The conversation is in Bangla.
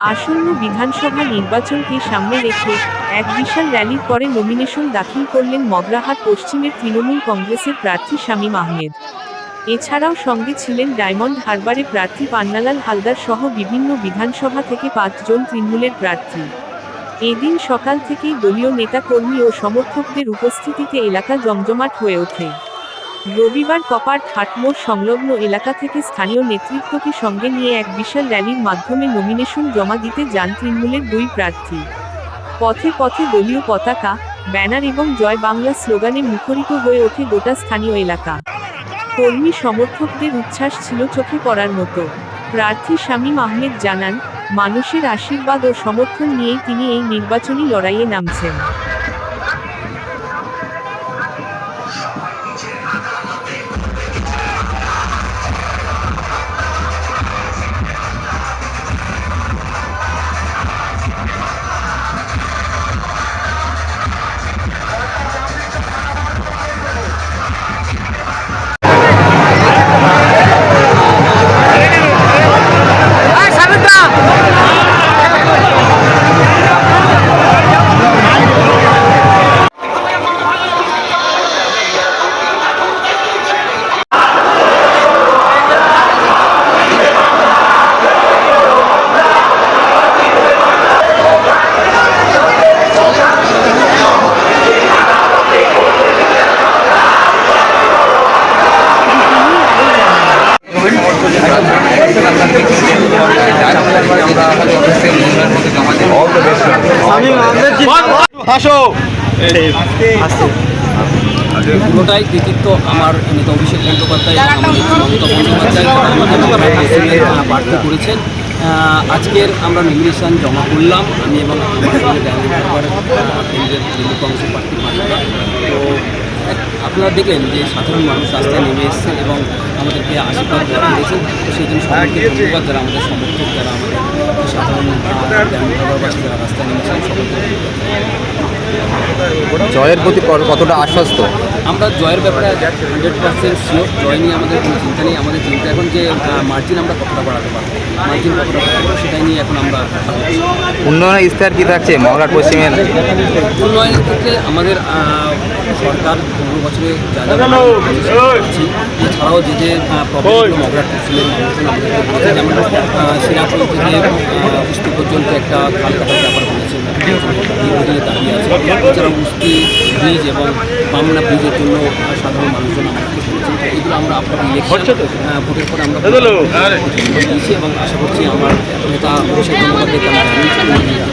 আসন্ন বিধানসভা নির্বাচনকে সামনে রেখে এক বিশাল র্যালির পরে নমিনেশন দাখিল করলেন মগরাহাট পশ্চিমের তৃণমূল কংগ্রেসের প্রার্থী শামীম আহমেদ। এছাড়াও সঙ্গে ছিলেন ডায়মন্ড হারবারে প্রার্থী পান্নালাল হালদার সহ বিভিন্ন বিধানসভা থেকে 5 জন তৃণমূলের প্রার্থী। এদিন সকাল থেকেই দলীয় নেতাকর্মী ও সমর্থকদের উপস্থিতিতে এলাকা জমজমাট হয়ে ওঠে। রবিবার কপাট হাটমোড় সংলগ্ন এলাকা থেকে স্থানীয় নেতৃত্বকে সঙ্গে নিয়ে এক বিশাল র্যালির মাধ্যমে নমিনেশন জমা দিতে যান তৃণমূলের 2 প্রার্থী। পথে পথে দলীয় পতাকা, ব্যানার এবং জয় বাংলা স্লোগানে মুখরিত হয়ে ওঠে গোটা স্থানীয় এলাকা। কর্মী সমর্থকদের উচ্ছ্বাস ছিল চোখে পড়ার মতো। প্রার্থী শামীম আহমেদ জানান, মানুষের আশীর্বাদ ও সমর্থন নিয়েই তিনি এই নির্বাচনী লড়াইয়ে নামছেন। পুরোটাই কৃতিত্ব আমার নেতা অভিষেক বন্দ্যোপাধ্যায় মমতা বন্দ্যোপাধ্যায় প্রার্থী করেছেন। আজকের আমরা নমিনেশন জমা করলাম, আমি এবং আমার সঙ্গে কেন্দ্রের তৃণমূল কংগ্রেসের প্রার্থী পান্নালা। তো আপনারা দেখলেন যে সাধারণ মানুষ রাস্তায় নেমে এসেছেন এবং আমাদেরকে আশীর্বাদ দিয়েছেন। তো সেই জন্য সবাইকে ধন্যবাদ, যারা আমাদের সমর্থক, যারা আমাদের সাধারণ গ্রামবাসী যারা রাস্তায় নেমেছেন সকলকে। জয়ের প্রতি কতটা আশ্বস্ত? আমরা জয়ের ব্যাপারে 100% শিওর। জয় নিয়ে আমাদের কোনো চিন্তা নেই। আমাদের চিন্তা এখন যে মার্জিন আমরা কতটা বাড়াতে পারবো, মার্জিন কতটা বাড়াতে পারবো সেটাই নিয়ে এখন আমরা। উন্নয়নের ইস্তাহার কী থাকছে মগরাহাট পশ্চিমের? উন্নয়নের ক্ষেত্রে আমাদের সরকার 15 বছরে যা যা আছে, এছাড়াও যে প্রবলেমগুলো মগরাহাট পশ্চিমের মানুষজন আমাদেরকে বলেছে, যেমন সিরাপুর থেকে উস্তি পর্যন্ত একটা খাল কাটার ব্যাপার বলেছে, দীর্ঘদিনের দাবি আছে। এছাড়াও উস্তি ব্রিজ এবং বামনা ব্রিজের জন্য সাধারণ মানুষজন আমাদেরকে বলেছেন। এগুলো আমরা আপনার ইলেকশন ভোটের পরে আমরা দিয়েছি এবং আশা করছি আমার নেতা অভিষেক বন্দ্যোপাধ্যায়